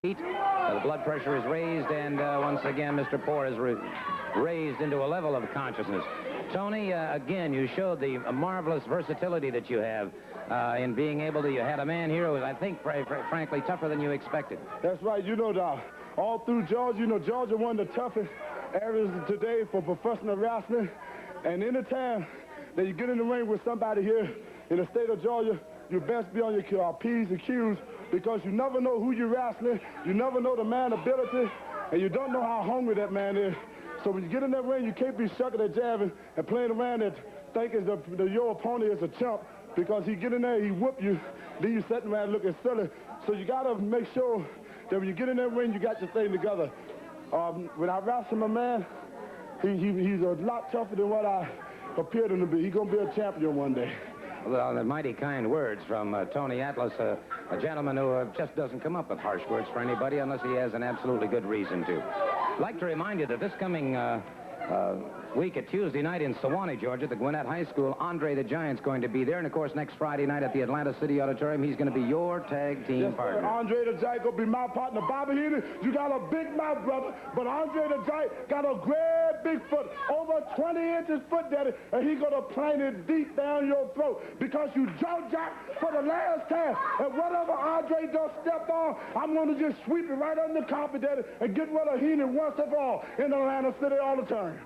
The blood pressure is raised, and once again, Mr. Poor is raised into a level of consciousness. Tony, again, you showed the marvelous versatility that you have in being able to. You had a man here who was, I think, frankly, tougher than you expected. That's right. You know, all through Georgia, Georgia one of the toughest areas today for professional wrestling. And anytime that you get in the ring with somebody here in the state of Georgia, you best be on your P's and Q's, because you never know who you're wrestling, you never know the man's ability, and you don't know how hungry that man is. So when you get in that ring, you can't be shucking and jabbing and playing around and thinking your opponent is a chump, because he get in there, he whoop you, then you sitting around looking silly. So you got to make sure that when you get in that ring, you got your thing together. When I wrestle my man, he's a lot tougher than what I appeared him to be. He's going to be a champion one day. Well, the mighty kind words from Tony Atlas, a gentleman who just doesn't come up with harsh words for anybody unless he has an absolutely good reason to. I'd like to remind you that this coming week at Tuesday night in Sewanee, Georgia, the Gwinnett High School, Andre the Giant's going to be there. And, of course, next Friday night at the Atlanta City Auditorium, he's going to be your tag team partner. Andre the Giant going to be my partner. Bobby Heenan, you got a big mouth, brother, but Andre the Giant got a great big foot, over 20 inches foot, daddy, and he's going to plant it deep down your throat because you jaw-jacked for the last time. And whatever Andre does step on, I'm going to just sweep it right under the carpet, daddy, and get rid of Heenan once and for all in Atlanta City Auditorium.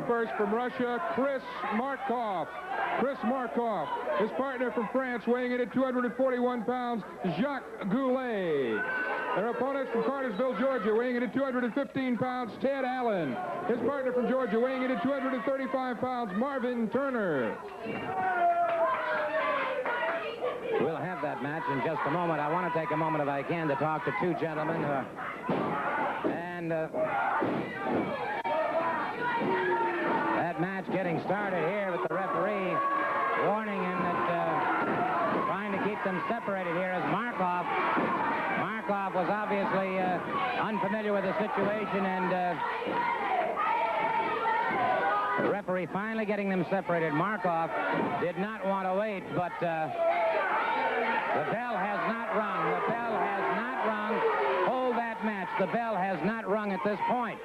First from Russia, Chris Markov. Chris Markov. His partner from France, weighing in at 241 pounds, Jacques Goulet. Their opponents from Cartersville, Georgia, weighing in at 215 pounds, Ted Allen. His partner from Georgia, weighing in at 235 pounds, Marvin Turner. We'll have that match in just a moment. I want to take a moment, if I can, to talk to two gentlemen. That match getting started here with the referee warning him that trying to keep them separated here is Markov. Markov was obviously unfamiliar with the situation, and the referee finally getting them separated. Markov did not want to wait, but the bell has not rung. The bell has not rung. Hold that match. The bell has not rung at this point.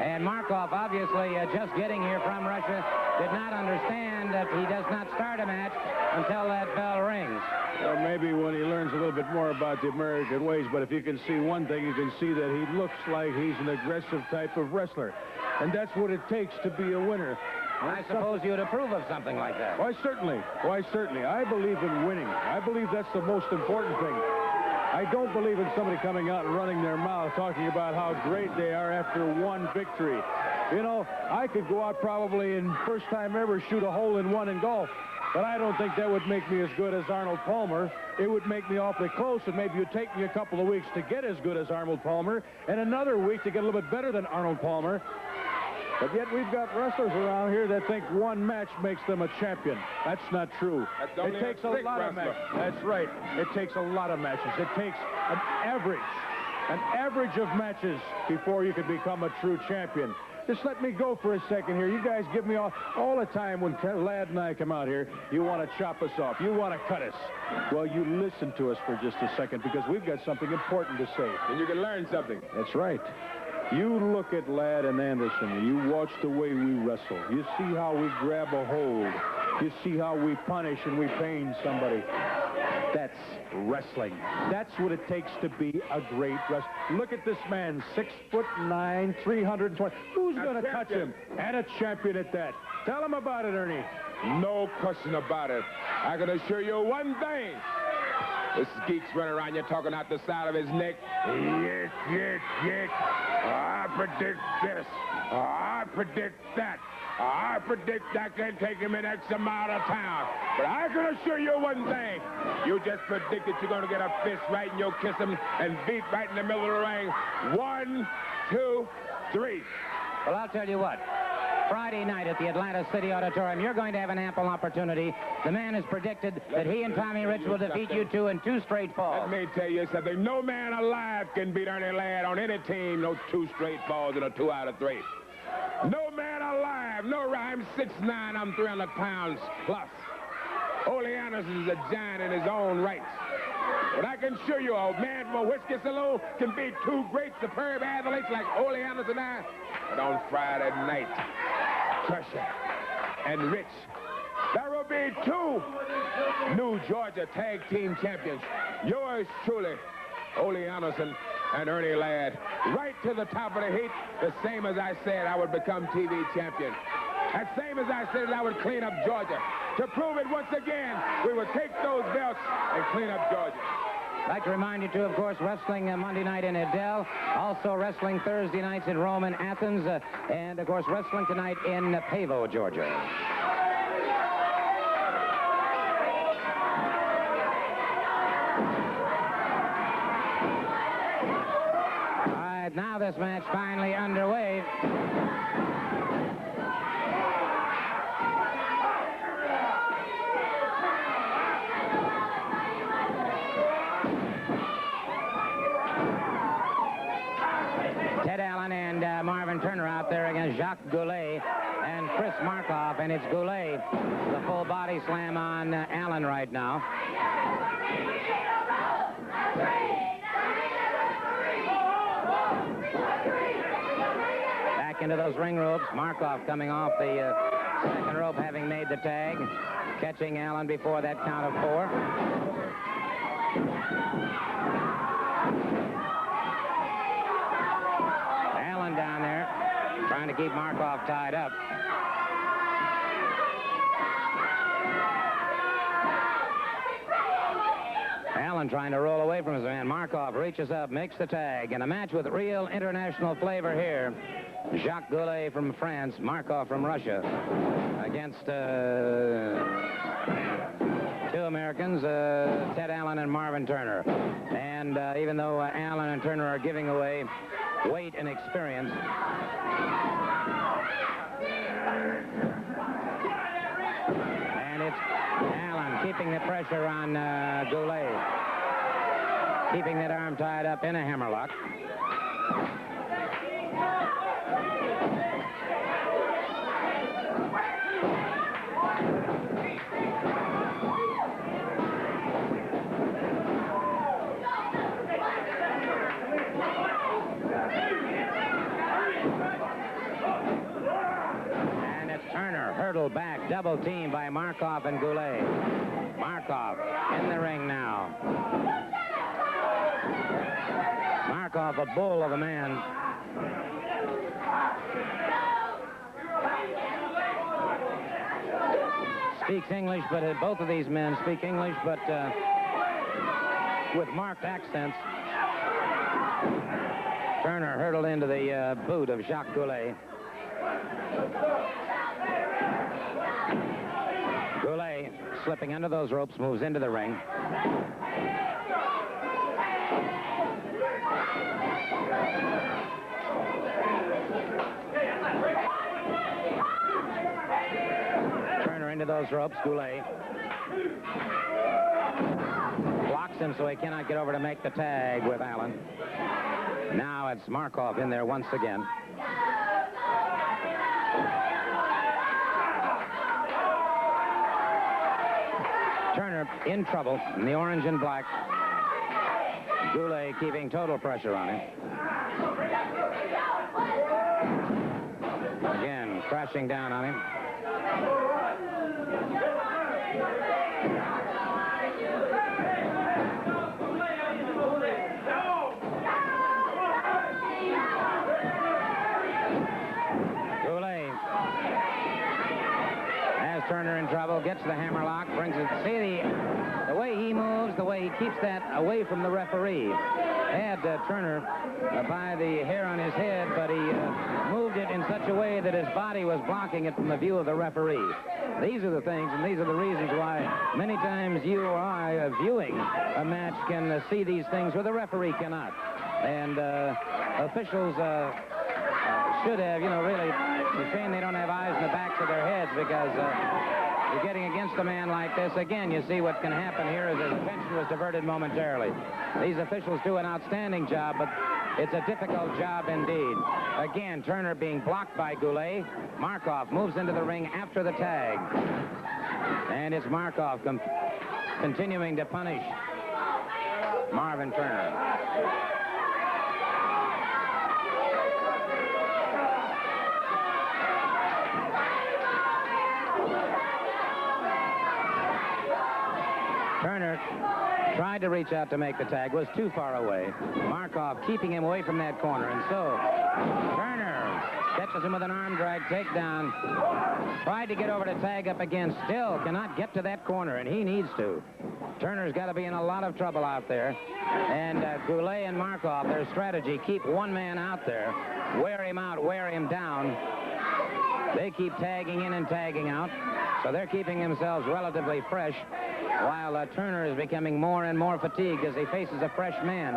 And Markov, obviously just getting here from Russia, did not understand that he does not start a match until that bell rings. Well, maybe when he learns a little bit more about the American ways, but if you can see one thing, you can see that he looks like he's an aggressive type of wrestler. And that's what it takes to be a winner. I suppose you would approve of something like that. Why, certainly. Why, certainly. I believe in winning. I believe that's the most important thing. I don't believe in somebody coming out and running their mouth talking about how great they are after one victory. You know, I could go out probably and first time ever shoot a hole-in-one in golf, but I don't think that would make me as good as Arnold Palmer. It would make me awfully close, and maybe it would take me a couple of weeks to get as good as Arnold Palmer, and another week to get a little bit better than Arnold Palmer. But yet we've got wrestlers around here that think one match makes them a champion. That's not true. It takes a lot of matches. That's right. It takes a lot of matches. It takes an average of matches before you can become a true champion. Just let me go for a second here. You guys give me all the time when Ladd and I come out here. You want to chop us off. You want to cut us. Well, you listen to us for just a second, because we've got something important to say. And you can learn something. That's right. You look at Ladd and Anderson, you watch the way we wrestle. You see how we grab a hold. You see how we punish and we pain somebody. That's wrestling. That's what it takes to be a great wrestler. Look at this man, 6'9", 320. Who's going to touch him? And a champion at that. Tell him about it, Ernie. No question about it. I can assure you one thing. This geek's running around here talking out the side of his neck. Yes, yes, yes. I predict this. I predict that. I predict I can take him in X amount of town. But I can assure you one thing. You just predicted you're going to get a fist right and you'll kiss him and beat right in the middle of the ring. 1, 2, 3. Well, I'll tell you what. Friday night at the Atlanta City Auditorium, you're going to have an ample opportunity. The man has predicted that he and Tommy Rich will defeat you two in 2 straight falls. Let me tell you something. No man alive can beat Ernie Ladd on any team. No 2 straight falls and a 2 out of 3. No man alive. No, I'm 6'9", I'm 300 pounds plus. Ole Anderson is a giant in his own right. But I can assure you, a man from a whiskey saloon can beat two great, superb athletes like Ole Anderson and I. But on Friday night, Crusher and Rich, there will be two new Georgia Tag Team Champions. Yours truly, Ole Anderson and Ernie Ladd, right to the top of the heat, the same as I said I would become TV champion. And same as I said I would clean up Georgia. To prove it once again, we would take those belts and clean up Georgia. I'd like to remind you, too, of course, wrestling Monday night in Adel, also wrestling Thursday nights in Rome and Athens, and, of course, wrestling tonight in Pavo, Georgia. All right, now this match finally underway. Ted Allen and Marvin Turner out there against Jacques Goulet and Chris Markoff, and it's Goulet, the full body slam on Allen right now. Back into those ring ropes. Markoff coming off the second rope, having made the tag, catching Allen before that count of 4. Down there, trying to keep Markoff tied up. Allen trying to roll away from his man. Markoff reaches up, makes the tag, and a match with real international flavor here. Jacques Goulet from France, Markoff from Russia, against two Americans, Ted Allen and Marvin Turner. And even though Allen and Turner are giving away weight and experience, and it's Allen keeping the pressure on Goulet, keeping that arm tied up in a hammerlock. Turner hurdled back, double team by Markoff and Goulet. Markoff in the ring now. Markoff, a bull of a man. Speaks English, but both of these men speak English, but with marked accents. Turner hurdled into the boot of Jacques Goulet. Goulet, slipping under those ropes, moves into the ring. Turner into those ropes, Goulet blocks him so he cannot get over to make the tag with Allen. Now it's Markoff in there once again. Turner in trouble in the orange and black. Goulet keeping total pressure on him. Again, crashing down on him. Goulet has Turner in trouble, gets the hammerlock, brings it. See the way he moves, the way he keeps that away from the referee. Had Turner by the hair on his head, but he moved it in such a way that his body was blocking it from the view of the referee. These are the things, and these are the reasons why many times you or I, viewing a match, can see these things where the referee cannot. And officials should have, really, it's a shame they don't have eyes in the backs of their heads, because you're getting against a man like this. Again, you see what can happen here is his attention was diverted momentarily. These officials do an outstanding job, but it's a difficult job indeed. Again, Turner being blocked by Goulet. Markoff moves into the ring after the tag. And it's Markoff continuing to punish Marvin Turner. Turner tried to reach out to make the tag, was too far away. Markov keeping him away from that corner, and so Turner catches him with an arm drag takedown. Tried to get over to tag up again, still cannot get to that corner, and he needs to. Turner's got to be in a lot of trouble out there. And Goulet and Markov, their strategy, keep one man out there, wear him out, wear him down. They keep tagging in and tagging out, so they're keeping themselves relatively fresh, while Turner is becoming more and more fatigued as he faces a fresh man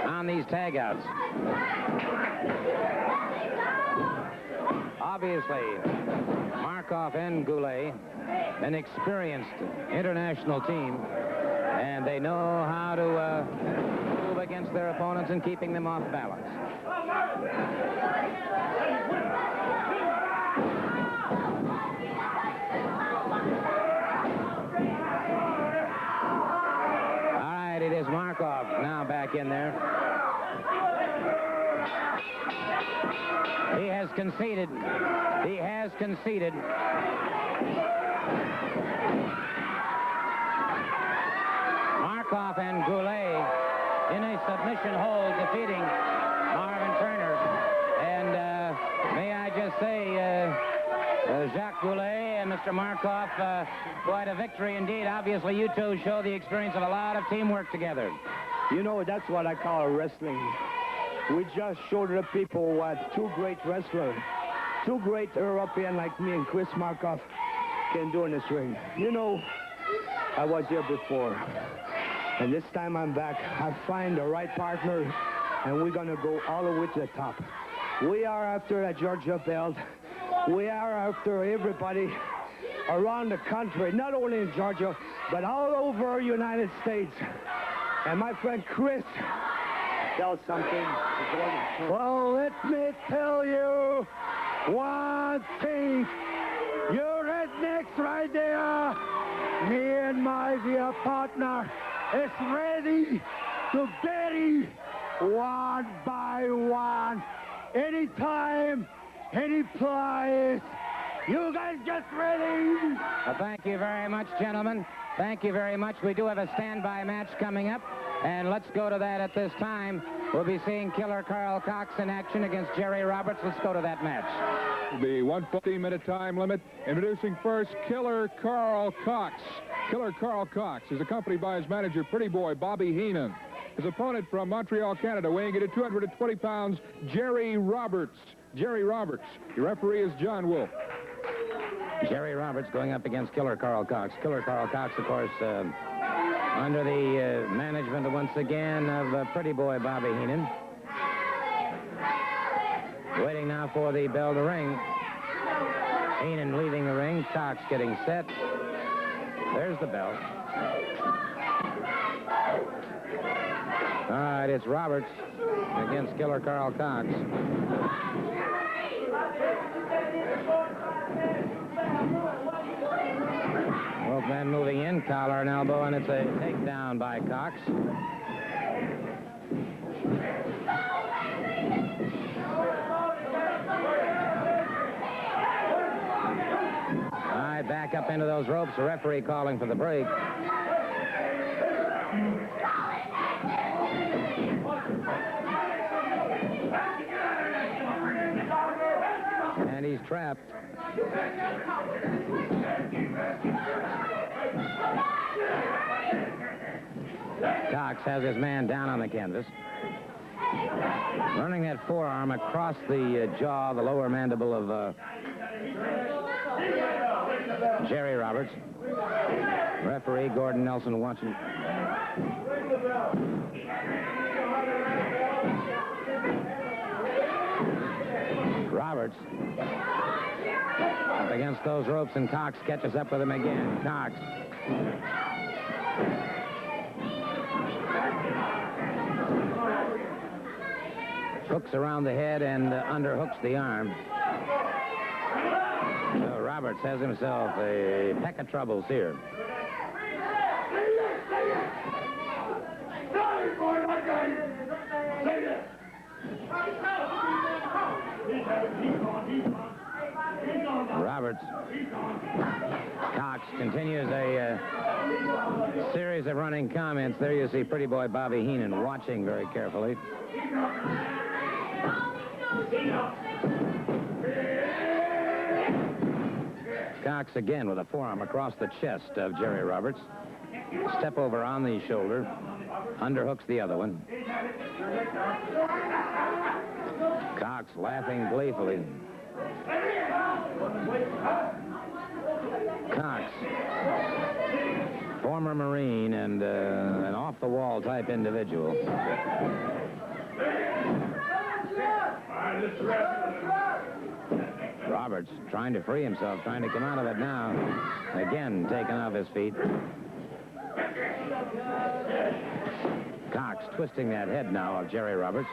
on these tag-outs. Obviously, Markov and Goulet, an experienced international team, and they know how to move against their opponents and keeping them off balance. It is Markov now back in there. He has conceded. He has conceded. Markov and Goulet in a submission hold, defeating Marvin Turner. And may I just say, Jacques Goulet and Mr. Markov, quite a victory indeed. Obviously, you two show the experience of a lot of teamwork together. You know, that's what I call wrestling. We just showed the people what two great wrestlers, two great Europeans like me and Chris Markov can do in this ring. You know, I was here before, and this time I'm back. I find the right partner, and we're going to go all the way to the top. We are after a Georgia belt. We are after everybody around the country, not only in Georgia, but all over the United States. And my friend Chris, tell something. Well, let me tell you one thing. You rednecks right there, me and my dear partner is ready to bury one by one. Anytime, any place. You guys get ready. Well, thank you very much, gentlemen. Thank you very much. We do have a standby match coming up, and let's go to that at this time. We'll be seeing Killer Carl Cox in action against Jerry Roberts. Let's go to that match. The 1:15-minute time limit. Introducing first, Killer Carl Cox. Killer Carl Cox is accompanied by his manager, Pretty Boy Bobby Heenan. His opponent from Montreal, Canada, weighing in at 220 pounds, Jerry Roberts. Jerry Roberts. The referee is John Wolf. Jerry Roberts going up against Killer Carl Cox. Killer Carl Cox, of course, under the management once again of Pretty Boy Bobby Heenan. Waiting now for the bell to ring. Heenan leaving the ring. Cox getting set. There's the bell. All right, it's Roberts against Killer Carl Cox. Both men moving in, collar and elbow, and it's a takedown by Cox. All right, back up into those ropes. The referee calling for the break. And he's trapped. Cox has his man down on the canvas. Running that forearm across the jaw, the lower mandible of Jerry Roberts. Referee Gordon Nelson watching. Roberts up against those ropes, and Cox catches up with him again. Cox. Hooks around the head and underhooks the arm. So Roberts has himself a peck of troubles here. Roberts. Cox continues a series of running comments. There you see pretty boy Bobby Heenan watching very carefully. Cox again with a forearm across the chest of Jerry Roberts. Step over on the shoulder. Underhooks the other one. Cox laughing gleefully. Cox, former Marine and an off-the-wall type individual. Roberts trying to free himself, trying to come out of it now. Again, taken off his feet. Cox twisting that head now of Jerry Roberts.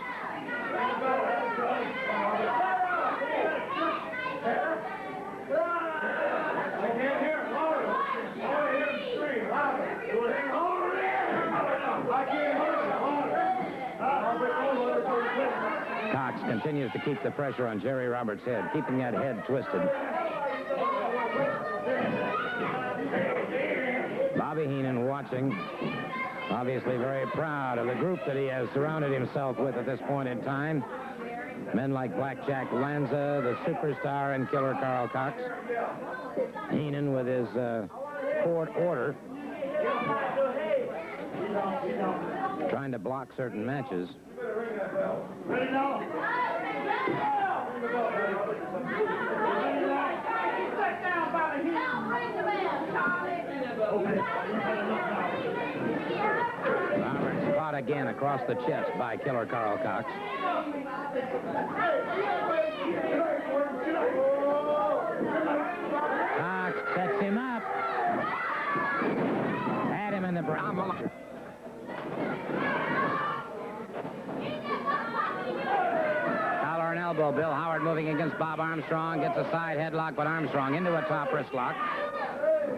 Cox continues to keep the pressure on Jerry Roberts' head, keeping that head twisted. Bobby Heenan watching, obviously very proud of the group that he has surrounded himself with at this point in time. Men like Blackjack Lanza, the superstar and killer Carl Cox. Heenan with his court order, trying to block certain matches. Roberts fought again across the chest by killer Carl Cox. Cox sets him up. Had him in the brown. Collar and elbow. Bill Howard moving against Bob Armstrong. Gets a side headlock, but Armstrong into a top wrist lock.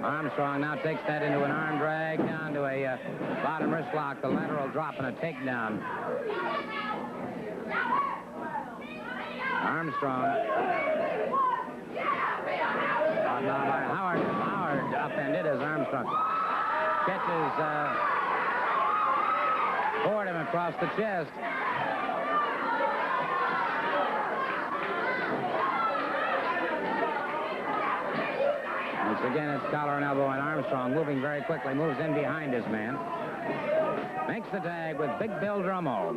Armstrong now takes that into an arm drag down to a bottom wrist lock, the lateral drop and a takedown. Armstrong. Now by Howard. Howard upended as Armstrong catches Fordham across the chest. Once again, it's collar and elbow, and Armstrong moving very quickly, moves in behind his man. Makes the tag with Big Bill Drummo.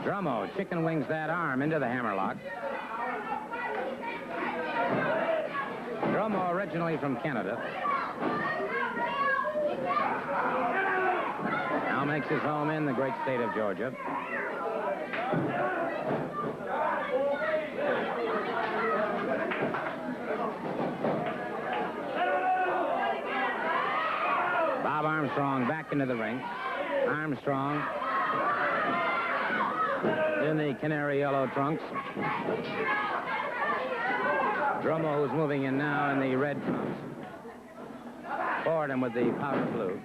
Drummo chicken wings that arm into the hammerlock. Drummo originally from Canada. Now makes his home in the great state of Georgia. Bob Armstrong back into the ring. Armstrong in the canary yellow trunks. Drummo, who's moving in now in the red trunks. Fordham with the powder blue.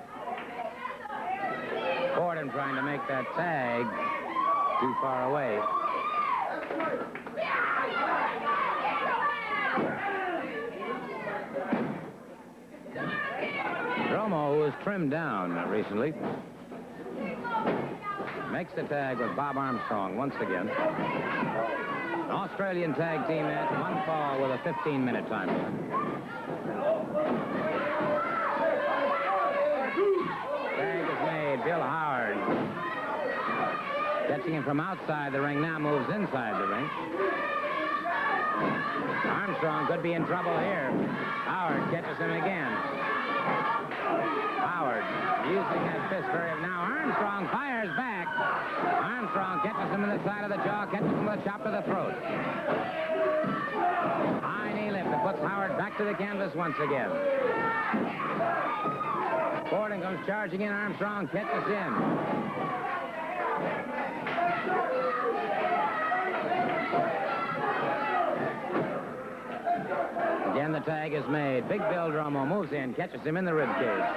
Fordham trying to make that tag too far away. Drummo, who was trimmed down recently, makes the tag with Bob Armstrong once again. An Australian tag team match, one fall with a 15-minute time limit. Tag is made. Bill Howard, catching him from outside the ring, now moves inside the ring. Armstrong could be in trouble here. Howard catches him again. Howard using that fist very... Now Armstrong fires back. Armstrong catches him in the side of the jaw, catches him with a chop to the throat. High knee lift that puts Howard back to the canvas once again. Fordham comes charging in. Armstrong catches him. Again, the tag is made. Big Bill Drummo moves in, catches him in the ribcage.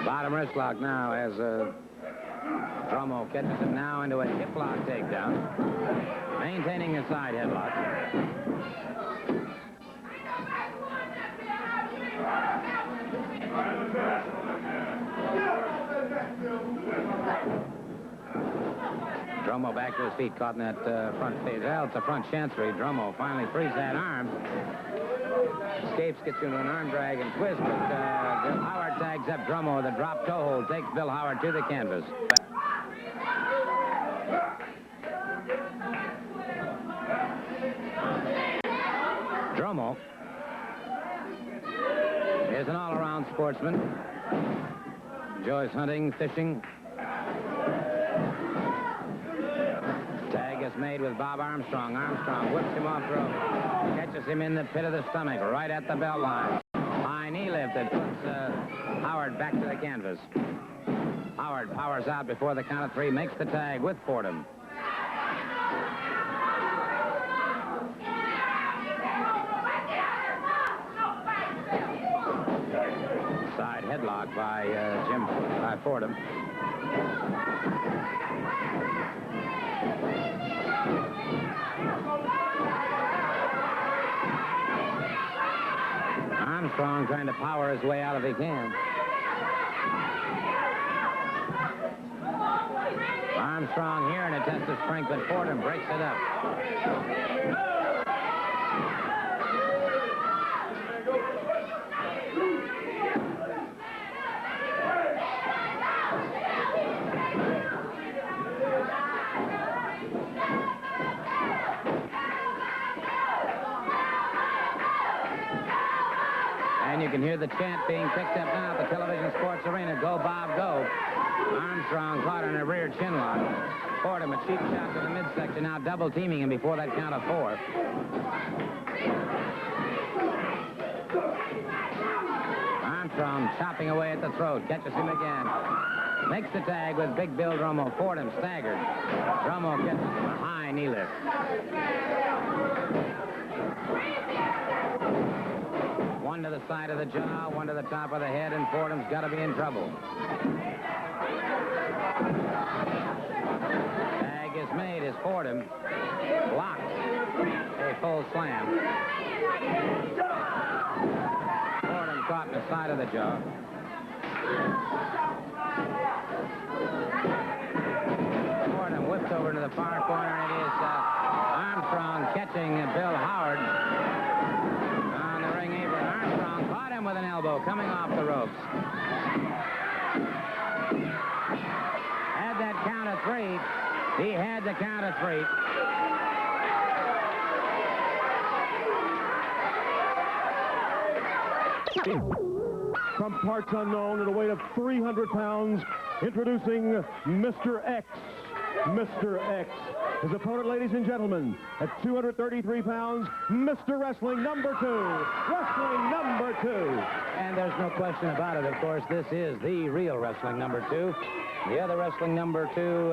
Bottom wrist lock now as Dromo catches him now into a hip lock takedown. Maintaining the side headlock. Dromo back to his feet, caught in that front phase. Well, it's a front chancery. Dromo finally frees that arm. Escapes, gets into an arm drag and twist, but Bill Howard tags up Dromo with a drop toe hold, takes Bill Howard to the canvas. Dromo is an all-around sportsman. Enjoys hunting, fishing. Tag is made with Bob Armstrong. Armstrong whips him off the rope. Catches him in the pit of the stomach, right at the belt line. High knee lift that puts Howard back to the canvas. Howard powers out before the count of 3, makes the tag with Fordham. Side headlock by Fordham. Armstrong trying to power his way out if he can. Armstrong here in a test of strength, but Fordham breaks it up. And you can hear the chant being picked up now at the television sports arena. Go, Bob, go. Armstrong caught in a rear chin lock. Fordham a cheap shot to the midsection, now double teaming him before that count of 4. Armstrong chopping away at the throat. Catches him again. Makes the tag with Big Bill Dromo. Fordham staggered. Dromo catches him a high knee lift. One to the side of the jaw, one to the top of the head, and Fordham's got to be in trouble. Tag is made as Fordham blocked a full slam. Fordham caught in the side of the jaw. Fordham whipped over to the far corner, and it is Armstrong catching Bill Howard on the ring apron. Armstrong caught him with an elbow coming off the ropes. Had that count of 3. He had the count of 3. From parts unknown at a weight of 300 pounds, introducing Mr. X. Mr. X. His opponent, ladies and gentlemen, at 233 pounds, Mr. Wrestling number 2. Wrestling number 2. And there's no question about it, of course. This is the real Wrestling number 2. The other Wrestling number 2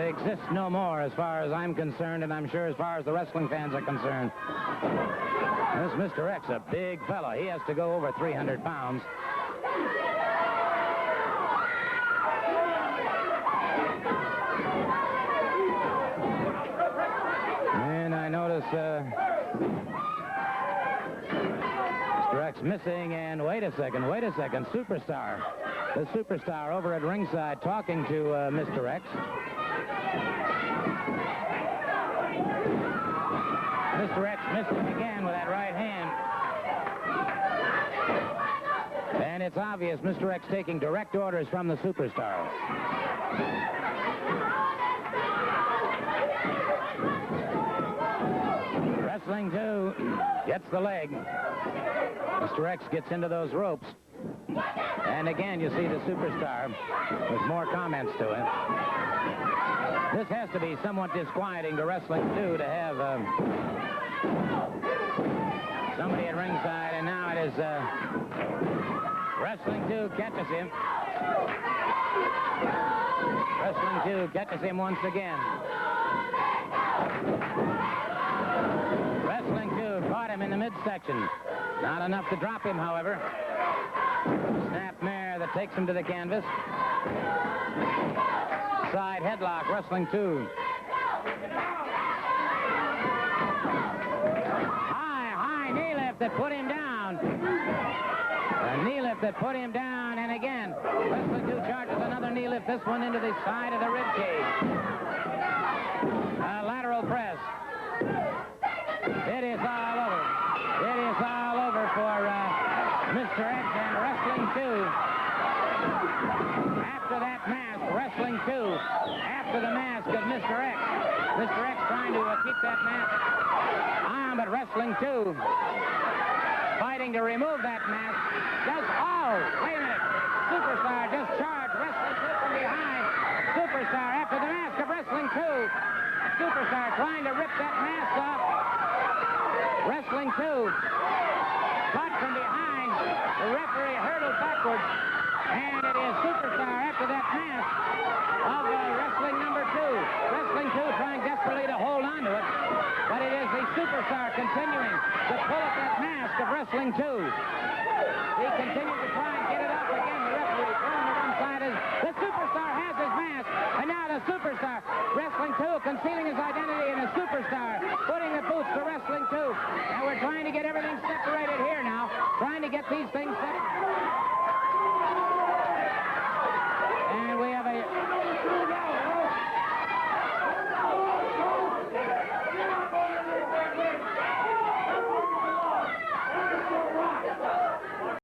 exists no more as far as I'm concerned, and I'm sure as far as the wrestling fans are concerned. This Mr. X, a big fella. He has to go over 300 pounds. And I notice Mr. X missing, and wait a second, Superstar. The Superstar over at ringside talking to Mr. X. Mr. X missing again with that right hand. And it's obvious Mr. X taking direct orders from the Superstar. Wrestling 2 gets the leg. Mr. X gets into those ropes. And again, you see the Superstar with more comments to it. This has to be somewhat disquieting to Wrestling 2 to have somebody at ringside, and now it is Wrestling 2 catches him. Wrestling 2 catches him once again. Wrestling 2 caught him in the midsection. Not enough to drop him, however. Snap mare that takes him to the canvas. Side headlock, wrestling 2. High knee lift that put him down. A knee lift that put him down, and again, wrestling 2 charges another knee lift, this one into the side of the rib cage. A lateral press. It is all over. It is all over for Mr. X and wrestling 2. After that mask, wrestling 2. After the mask of Mr. X. Mr. X trying to keep that mask on, but wrestling 2. Fighting to remove that mask. Wait a minute. Superstar just charged. Wrestling 2 from behind. Superstar after the mask of wrestling 2. Superstar trying to rip that mask off. Wrestling 2. Caught from behind. The referee hurdled backwards. And it is Superstar after that mask of wrestling number 2. Wrestling 2 trying desperately to hold on to it. But it is the Superstar continuing to pull at that mask of wrestling 2. He continues to try and get it up again. The referee throwing it inside his. The Superstar has his mask. And now the Superstar, wrestling 2, concealing his identity, and the Superstar putting the boots to wrestling 2. And we're trying to get everything separated here now. Trying to get these things separated.